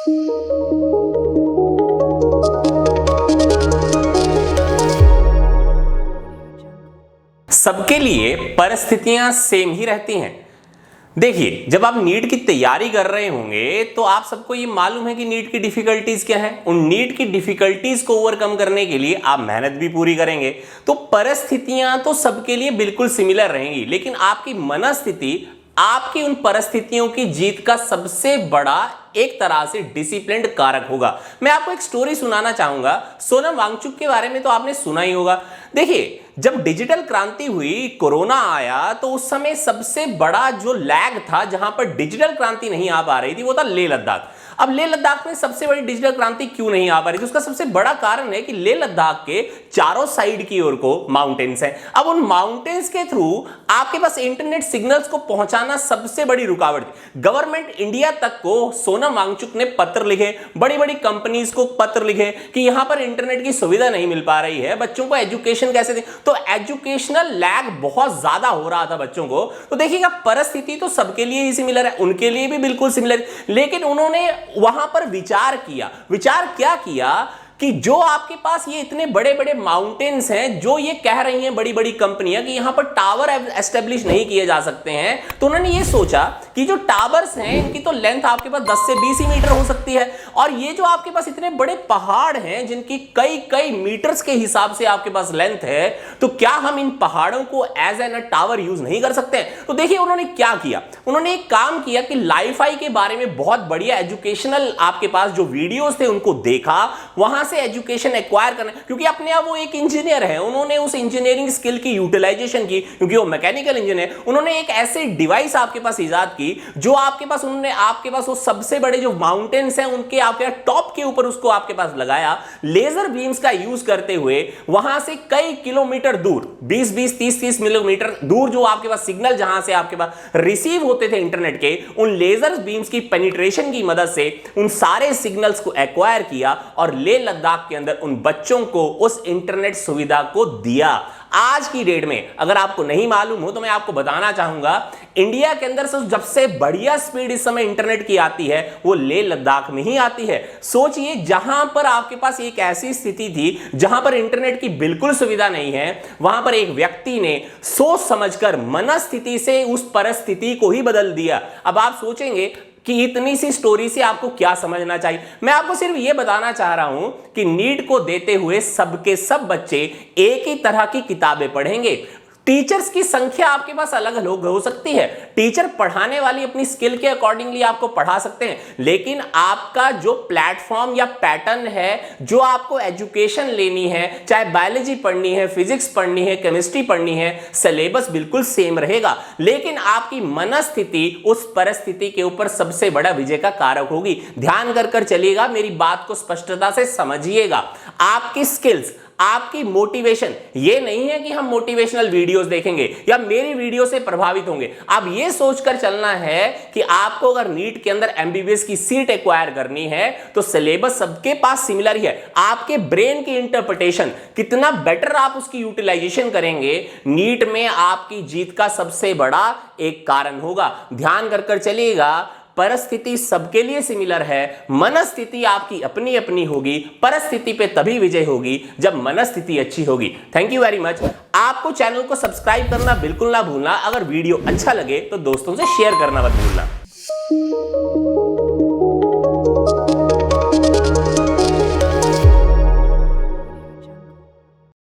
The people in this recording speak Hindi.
सबके लिए परिस्थितियां सेम ही रहती हैं। देखिए, जब आप नीट की तैयारी कर रहे होंगे तो आप सबको ये मालूम है कि नीट की डिफिकल्टीज क्या है। उन नीट की डिफिकल्टीज को ओवरकम करने के लिए आप मेहनत भी पूरी करेंगे। तो परिस्थितियां तो सबके लिए बिल्कुल सिमिलर रहेंगी, लेकिन आपकी मनस्थिति आपकी उन परिस्थितियों की जीत का सबसे बड़ा एक तरह से डिसिप्लिन्ड कारक होगा। मैं आपको एक स्टोरी सुनाना चाहूंगा। सोनम वांगचुक के बारे में तो आपने सुना ही होगा। देखिए, जब डिजिटल क्रांति हुई, कोरोना आया, तो उस समय सबसे बड़ा जो लैग था जहां पर डिजिटल क्रांति नहीं आ पा रही थी, वो था लेह लद्दाख। अब लेह लद्दाख में सबसे बड़ी डिजिटल क्रांति क्यों नहीं आ पा रही थी? उसका सबसे बड़ा कारण है कि लेह लद्दाख के चारों साइड की ओर को माउंटेन्स हैं। अब उन माउंटेन्स के थ्रू आपके पास इंटरनेट सिग्नल्स को पहुंचाना सबसे बड़ी रुकावट थी। गवर्नमेंट इंडिया तक को सोनम वांगचुक ने पत्र लिखे, बड़ी बड़ी कंपनीज को पत्र लिखे कि यहां पर इंटरनेट की सुविधा नहीं मिल पा रही है, बच्चों को एजुकेशन कैसे दें। तो एजुकेशनल लैग बहुत ज्यादा हो रहा था बच्चों को। तो देखिएगा, परिस्थिति तो सबके लिए ही सिमिलर है, उनके लिए भी बिल्कुल सिमिलर, लेकिन उन्होंने वहां पर विचार किया। विचार क्या किया कि जो आपके पास ये इतने बड़े बड़े माउंटेन्स हैं, जो ये कह रही हैं बड़ी बड़ी कंपनियां कि यहां पर टावर एस्टेब्लिश नहीं किए जा सकते हैं, तो उन्होंने ये सोचा कि जो टावर्स हैं इनकी तो लेंथ आपके पास 10 से 20 ही मीटर हो सकती है, और ये जो आपके पास इतने बड़े पहाड़ हैं जिनकी कई कई मीटर्स के हिसाब से आपके पास लेंथ है, तो क्या हम इन पहाड़ों को एज एन टावर यूज नहीं कर सकते हैं? तो देखिए उन्होंने क्या किया। उन्होंने एक काम किया कि लाइफाई के बारे में बहुत बढ़िया एजुकेशनल आपके पास जो वीडियोस थे उनको देखा, वहां से एजुकेशन एक्वायर करना, क्योंकि अपने आप वो एक इंजीनियर है। उन्होंने उस इंजीनियरिंग स्किल की यूटिलाइजेशन की, क्योंकि वो मैकेनिकल इंजीनियर। उन्होंने एक ऐसे डिवाइस आपके पास इजाद की जो आपके पास, उन्होंने आपके पास वो सबसे बड़े जो माउंटेन्स हैं उनके आपके टॉप के ऊपर उसको आपके पास लगाया, लेजर बीम्स का यूज करते हुए वहां से कई किलोमीटर दूर, 20-20, 30-30 किलोमीटर दूर जो आपके पास सिग्नल जहां से आपके पास रिसीव होते थे इंटरनेट के, उन लेजर बीम्स की पेनिट्रेशन की मदद से उन सारे सिग्नल्स को एक्वायर किया और लेह लद्दाख के अंदर उन बच्चों को उस इंटरनेट सुविधा को दिया। आज की डेट में अगर आपको नहीं मालूम हो तो मैं आपको बताना चाहूंगा, इंडिया के अंदर से सबसे बढ़िया स्पीड इस समय इंटरनेट की आती है वो लेह लद्दाख में ही आती है। सोचिए, जहां पर आपके पास एक ऐसी स्थिति थी जहां पर इंटरनेट की बिल्कुल सुविधा नहीं है, वहां पर एक व्यक्ति ने सोच समझकर मनस्थिति से उस परिस्थिति को ही बदल दिया। अब आप सोचेंगे कि इतनी सी स्टोरी से आपको क्या समझना चाहिए। मैं आपको सिर्फ यह बताना चाह रहा हूं कि नीट को देते हुए सबके सब बच्चे एक ही तरह की किताबें पढ़ेंगे। टीचर्स की संख्या आपके पास अलग अलग हो सकती है, टीचर पढ़ाने वाली अपनी स्किल के अकॉर्डिंगली आपको पढ़ा सकते हैं, लेकिन आपका जो प्लेटफॉर्म या पैटर्न है, जो आपको एजुकेशन लेनी है, चाहे बायोलॉजी पढ़नी है, फिजिक्स पढ़नी है, केमिस्ट्री पढ़नी है, सिलेबस बिल्कुल सेम रहेगा, लेकिन आपकी मनस्थिति उस परिस्थिति के ऊपर सबसे बड़ा विजय का कारक होगी। ध्यान कर चलिएगा, मेरी बात को स्पष्टता से समझिएगा। आपकी स्किल्स, आपकी मोटिवेशन, ये नहीं है कि हम मोटिवेशनल वीडियोस देखेंगे या मेरी वीडियो से प्रभावित होंगे। आप ये सोचकर चलना है कि आपको अगर नीट के अंदर एमबीबीएस की सीट एक्वायर करनी है तो सिलेबस सबके पास सिमिलर ही है। आपके ब्रेन की इंटरप्रिटेशन कितना बेटर आप उसकी यूटिलाइजेशन करेंगे, नीट में आपकी जीत का सबसे बड़ा एक कारण होगा। ध्यान कर चलिएगा, परिस्थिति सबके लिए सिमिलर है, मनस्थिति आपकी अपनी अपनी होगी। परिस्थिति पे तभी विजय होगी जब मनस्थिति अच्छी होगी। Thank you very much. आपको चैनल को सब्सक्राइब करना बिल्कुल ना भूलना। अगर वीडियो अच्छा लगे तो दोस्तों से शेयर करना मत भूलना।